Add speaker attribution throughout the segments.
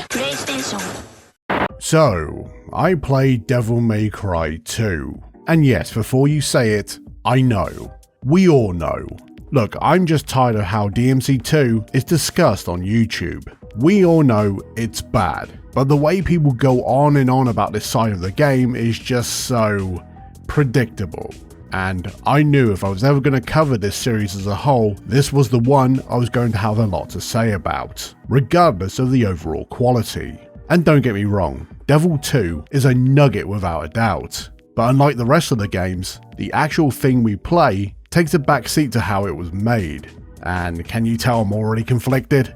Speaker 1: PlayStation.
Speaker 2: So, I played Devil May Cry 2. And yes, before you say it, I know. We all know. Look, I'm just tired of how DMC2 is discussed on YouTube. We all know it's bad, but the way people go on and on about this side of the game is just so predictable. And I knew if I was ever going to cover this series as a whole, this was the one I was going to have a lot to say about, regardless of the overall quality. And don't get me wrong, Devil 2 is a nugget without a doubt, but unlike the rest of the games, the actual thing we play takes a backseat to how it was made. And can you tell I'm already conflicted?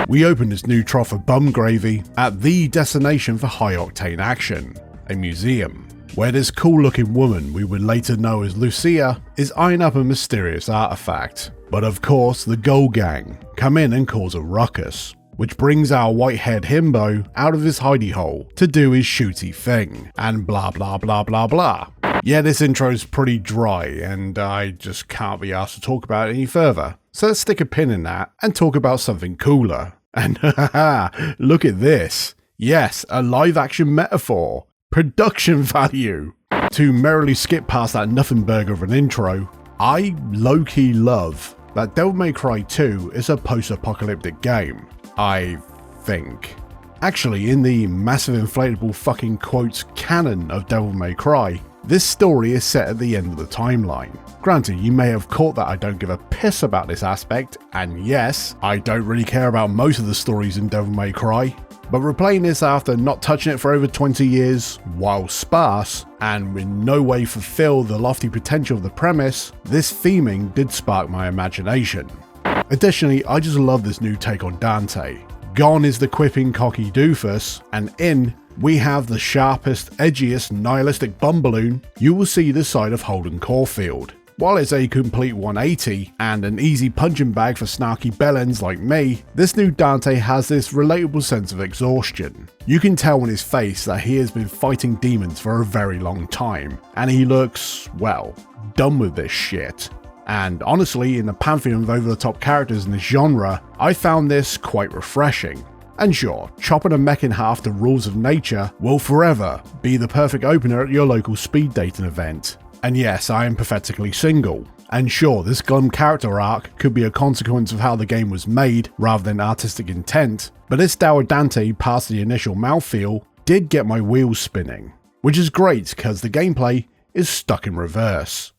Speaker 2: We open this new trough of bum gravy at the destination for high octane action, a museum, where this cool looking woman we would later know as Lucia is eyeing up a mysterious artifact. But of course the Gold Gang come in and cause a ruckus, which brings our white-haired himbo out of his hidey hole to do his shooty thing, and blah blah blah blah blah. Yeah, this intro's pretty dry and I just can't be asked to talk about it any further. So let's stick a pin in that and talk about something cooler. And haha, look at this. Yes, a live action metaphor. Production value. To merrily skip past that nothing burger of an intro, I low-key love that Devil May Cry 2 is a post-apocalyptic game. I think. Actually, in the massive inflatable fucking quotes canon of Devil May Cry, this story is set at the end of the timeline. Granted, you may have caught that I don't give a piss about this aspect, and yes, I don't really care about most of the stories in Devil May Cry, but replaying this after not touching it for over 20 years, while sparse, and in no way fulfill the lofty potential of the premise, this theming did spark my imagination. Additionally, I just love this new take on Dante. Gone is the quipping cocky doofus, and in we have the sharpest, edgiest, nihilistic bum balloon you will see this side of Holden Caulfield. While it's a complete 180 and an easy punching bag for snarky bellends like me, this new Dante has this relatable sense of exhaustion. You can tell on his face that he has been fighting demons for a very long time, and he looks, well, done with this shit. And honestly, in the pantheon of over-the-top characters in this genre, I found this quite refreshing. And sure, chopping a mech in half to rules of nature will forever be the perfect opener at your local speed dating event. And yes, I am pathetically single. And sure, this glum character arc could be a consequence of how the game was made rather than artistic intent, but this dour Dante past the initial mouthfeel did get my wheels spinning, which is great because the gameplay is stuck in reverse.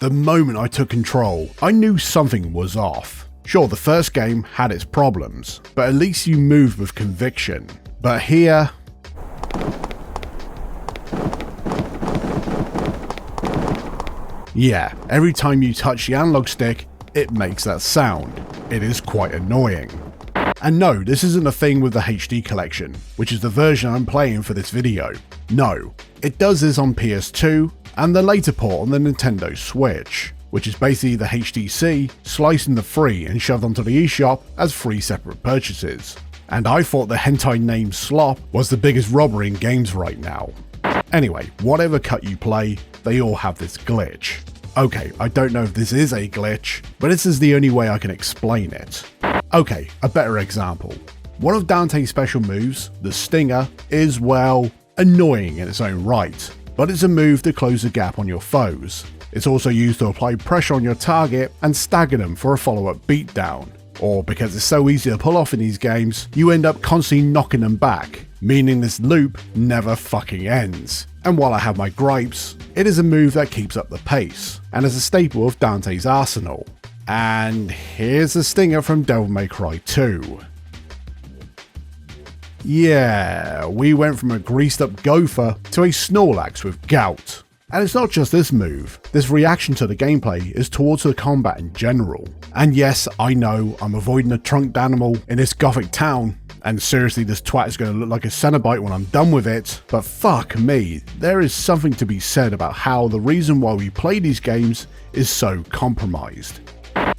Speaker 2: The moment I took control, I knew something was off. Sure, the first game had its problems, but at least you moved with conviction. But here, yeah, every time you touch the analog stick, it makes that sound. It is quite annoying. And no, this isn't a thing with the HD collection, which is the version I'm playing for this video. No, it does this on PS2 and the later port on the Nintendo Switch, which is basically the HDC sliced into free and shoved onto the eShop as 3 separate purchases. And I thought the hentai name slop was the biggest robbery in games right now. Anyway, whatever cut you play, they all have this glitch. Okay, I don't know if this is a glitch, but this is the only way I can explain it. Okay, a better example. One of Dante's special moves, the Stinger, is, well, annoying in its own right, but it's a move to close the gap on your foes. It's also used to apply pressure on your target and stagger them for a follow-up beatdown. Or because it's so easy to pull off in these games, you end up constantly knocking them back, meaning this loop never fucking ends. And while I have my gripes, it is a move that keeps up the pace, and is a staple of Dante's arsenal. And here's the Stinger from Devil May Cry 2. Yeah, we went from a greased up gopher to a Snorlax with gout. And it's not just this move, this reaction to the gameplay is towards the combat in general. And yes, I know I'm avoiding a trunked animal in this gothic town, and seriously this twat is going to look like a Cenobite when I'm done with it, but fuck me, there is something to be said about how the reason why we play these games is so compromised.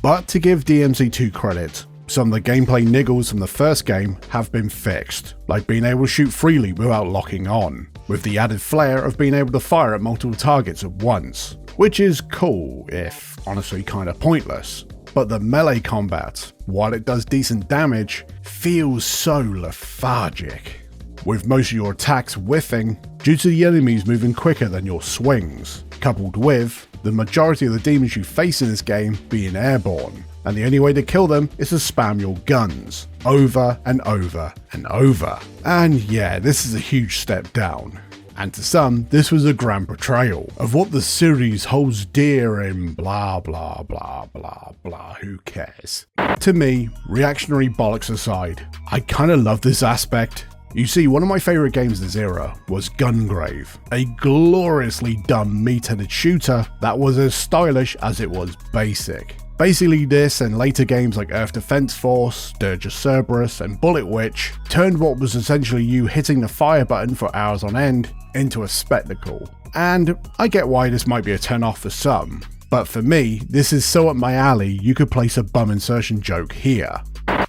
Speaker 2: But to give DMC2 credit, some of the gameplay niggles from the first game have been fixed, like being able to shoot freely without locking on, with the added flair of being able to fire at multiple targets at once, which is cool, if honestly kinda pointless. but the melee combat, while it does decent damage, feels so lethargic, with most of your attacks whiffing due to the enemies moving quicker than your swings, coupled with the majority of the demons you face in this game being airborne, and the only way to kill them is to spam your guns over and over and over. And yeah, this is a huge step down. And to some, this was a grand portrayal of what the series holds dear and blah blah blah blah blah, who cares. To me, reactionary bollocks aside, I kinda love this aspect. You see, one of my favourite games this era was Gungrave, a gloriously dumb meat-headed shooter that was as stylish as it was basic. Basically this and later games like Earth Defense Force, Dirge of Cerberus and Bullet Witch turned what was essentially you hitting the fire button for hours on end into a spectacle. And I get why this might be a turn off for some, but for me, this is so up my alley you could place a bum insertion joke here.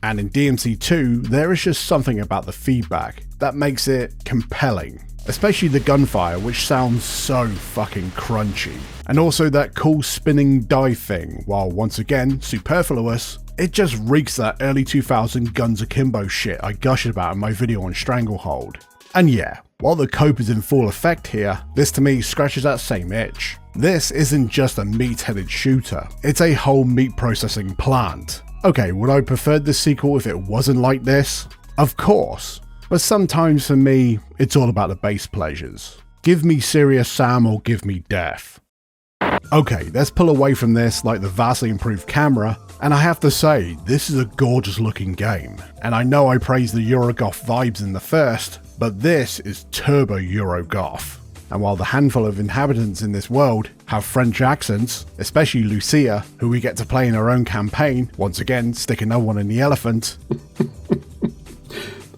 Speaker 2: And in DMC2, there is just something about the feedback that makes it compelling. Especially the gunfire, which sounds so fucking crunchy. And also that cool spinning die thing, while once again, superfluous, it just reeks that early 2000 Guns Akimbo shit I gushed about in my video on Stranglehold. And yeah, while the cope is in full effect here, this to me scratches that same itch. This isn't just a meat-headed shooter, it's a whole meat processing plant. Okay, would I prefer this sequel if it wasn't like this? Of course. But sometimes for me, it's all about the base pleasures. Give me Serious Sam or give me death. Okay, let's pull away from this like the vastly improved camera, and I have to say, this is a gorgeous looking game. And I know I praised the Eurogoth vibes in the first, but this is turbo Eurogoth. And while the handful of inhabitants in this world have French accents, especially Lucia, who we get to play in her own campaign, once again, stick another one in the elephant.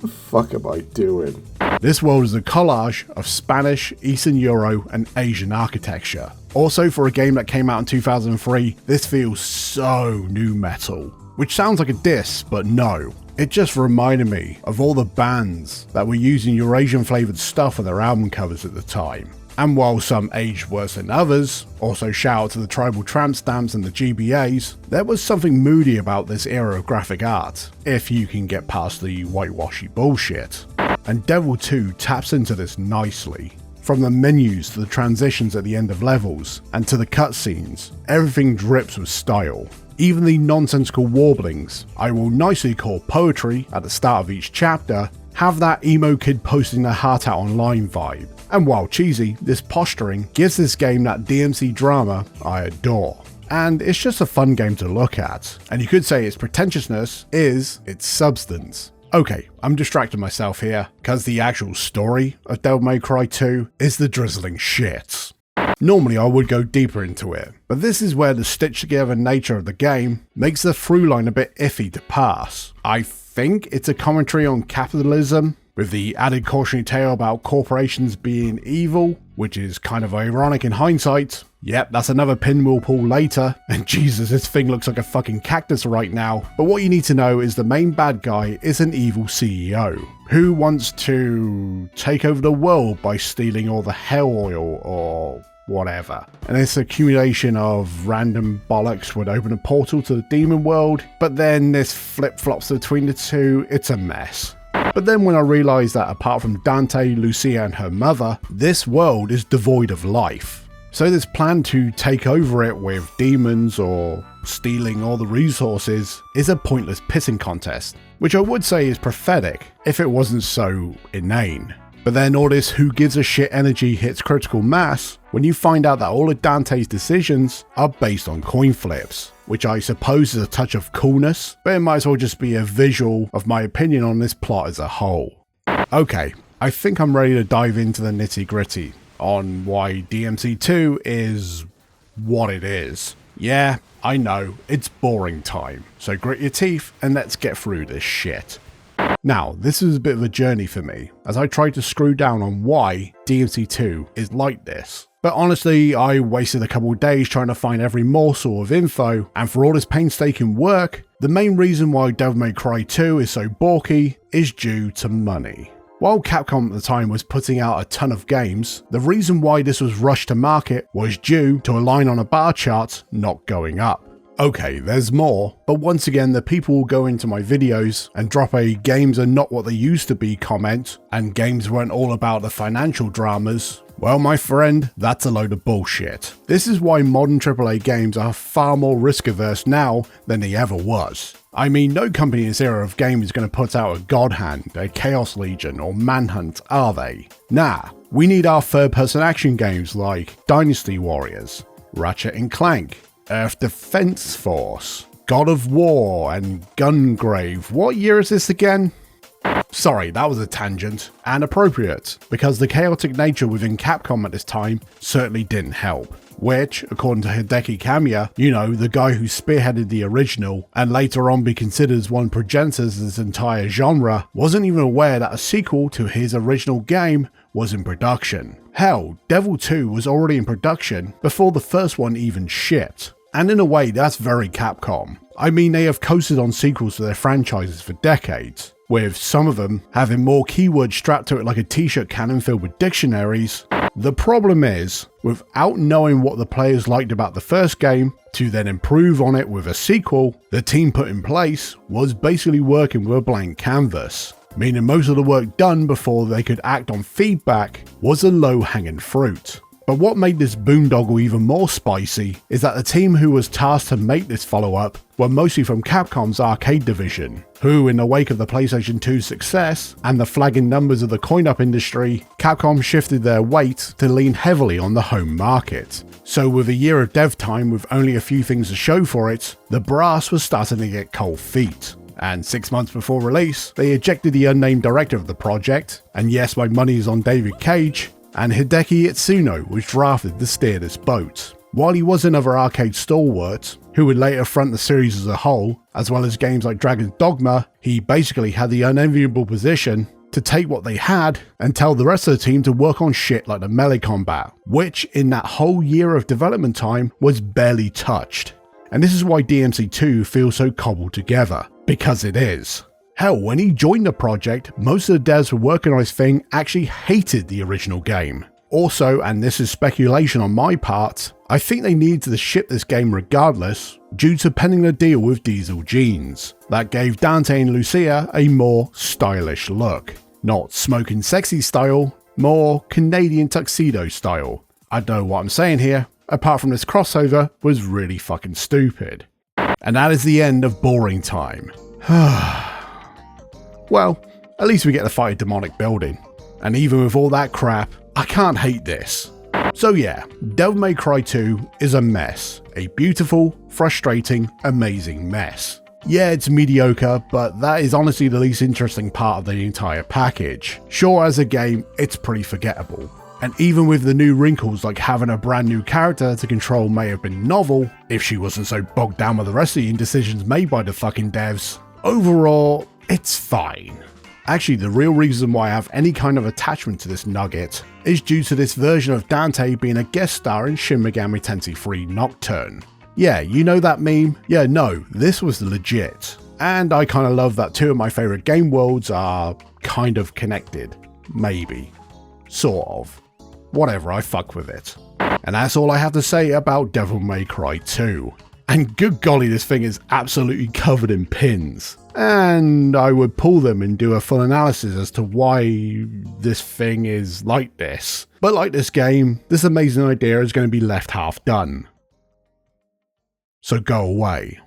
Speaker 3: The fuck am I doing?
Speaker 2: This world is a collage of Spanish, Eastern Euro, and Asian architecture. Also, for a game that came out in 2003, this feels so nu metal. Which sounds like a diss, but no. It just reminded me of all the bands that were using Eurasian flavoured stuff on their album covers at the time. And while some aged worse than others, also shout out to the Tribal Tramp Stamps and the GBAs, there was something moody about this era of graphic art, if you can get past the whitewashy bullshit. And Devil 2 taps into this nicely. From the menus to the transitions at the end of levels, and to the cutscenes, everything drips with style. Even the nonsensical warblings, I will nicely call poetry at the start of each chapter, have that emo kid posting their heart out online vibe. And while cheesy, this posturing gives this game that DMC drama I adore. And it's just a fun game to look at, and you could say its pretentiousness is its substance. Okay, I'm distracting myself here, cause the actual story of Devil May Cry 2 is the drizzling shit. Normally I would go deeper into it, but this is where the stitched together nature of the game makes the through line a bit iffy to pass. I think it's a commentary on capitalism, with the added cautionary tale about corporations being evil, which is kind of ironic in hindsight. Yep, that's another pin we'll pull later, and Jesus, this thing looks like a fucking cactus right now. But what you need to know is the main bad guy is an evil CEO, who wants to take over the world by stealing all the hell oil or whatever. And this accumulation of random bollocks would open a portal to the demon world, but then this flip-flops between the two, it's a mess. But then when I realised that apart from Dante, Lucia and her mother, this world is devoid of life. So this plan to take over it with demons or stealing all the resources is a pointless pissing contest, which I would say is prophetic if it wasn't so inane. But then all this who gives a shit energy hits critical mass when you find out that all of Dante's decisions are based on coin flips, which I suppose is a touch of coolness, but it might as well just be a visual of my opinion on this plot as a whole. Okay, I think I'm ready to dive into the nitty gritty on why DMC2 is what it is. Yeah, I know, it's boring time, so grit your teeth and let's get through this shit. Now, this is a bit of a journey for me, as I tried to screw down on why DMC2 is like this. But honestly, I wasted a couple of days trying to find every morsel of info, and for all this painstaking work, the main reason why Devil May Cry 2 is so balky is due to money. While Capcom at the time was putting out a ton of games, the reason why this was rushed to market was due to a line on a bar chart not going up. Okay, there's more, but once again the people will go into my videos and drop a "games are not what they used to be" comment, and games weren't all about the financial dramas. Well, my friend, that's a load of bullshit. This is why modern AAA games are far more risk averse now than they ever was. I mean, no company in this era of game is going to put out a God Hand, a Chaos Legion, or Manhunt, are they? Nah, we need our third-person action games like Dynasty Warriors, Ratchet & Clank, Earth Defense Force, God of War, and Gungrave. What year is this again? Sorry, that was a tangent, and appropriate, because the chaotic nature within Capcom at this time certainly didn't help. Which, according to Hideki Kamiya, you know, the guy who spearheaded the original, and later on be considered as one progenitors of this entire genre, wasn't even aware that a sequel to his original game was in production. Hell, Devil 2 was already in production before the first one even shipped. And in a way, that's very Capcom. I mean, they have coasted on sequels to their franchises for decades, with some of them having more keywords strapped to it like a t-shirt cannon filled with dictionaries. The problem is, without knowing what the players liked about the first game, to then improve on it with a sequel, the team put in place was basically working with a blank canvas, meaning most of the work done before they could act on feedback was a low-hanging fruit. But what made this boondoggle even more spicy is that the team who was tasked to make this follow-up were mostly from Capcom's arcade division, who, in the wake of the PlayStation 2's success and the flagging numbers of the coin-op industry, Capcom shifted their weight to lean heavily on the home market. So with a year of dev time with only a few things to show for it, the brass was starting to get cold feet. And 6 months before release, they ejected the unnamed director of the project, and yes, my money is on David Cage, and Hideki Itsuno was drafted to steer this boat. While he was another arcade stalwart, who would later front the series as a whole, as well as games like Dragon's Dogma, he basically had the unenviable position to take what they had and tell the rest of the team to work on shit like the melee combat, which in that whole year of development time was barely touched. And this is why DMC2 feels so cobbled together, because it is. Hell, when he joined the project, most of the devs who were working on his thing actually hated the original game. Also, and this is speculation on my part, I think they needed to ship this game regardless, due to penning a deal with Diesel Jeans that gave Dante and Lucia a more stylish look. Not smoking sexy style, more Canadian tuxedo style. I don't know what I'm saying here, apart from this crossover was really fucking stupid. And that is the end of boring time. Well, at least we get to fight a demonic building. And even with all that crap, I can't hate this. So yeah, Devil May Cry 2 is a mess. A beautiful, frustrating, amazing mess. Yeah, it's mediocre, but that is honestly the least interesting part of the entire package. Sure, as a game, it's pretty forgettable. And even with the new wrinkles like having a brand new character to control may have been novel, if she wasn't so bogged down with the rest of the decisions made by the fucking devs, overall, it's fine. Actually, the real reason why I have any kind of attachment to this nugget is due to this version of Dante being a guest star in Shin Megami Tensei 3 Nocturne. Yeah, you know that meme? Yeah, no, this was legit. And I kind of love that two of my favorite game worlds are kind of connected. Maybe. Sort of. Whatever, I fuck with it. And that's all I have to say about Devil May Cry 2. And good golly, this thing is absolutely covered in pins. And I would pull them and do a full analysis as to why this thing is like this. But like this game, this amazing idea is going to be left half done. So go away.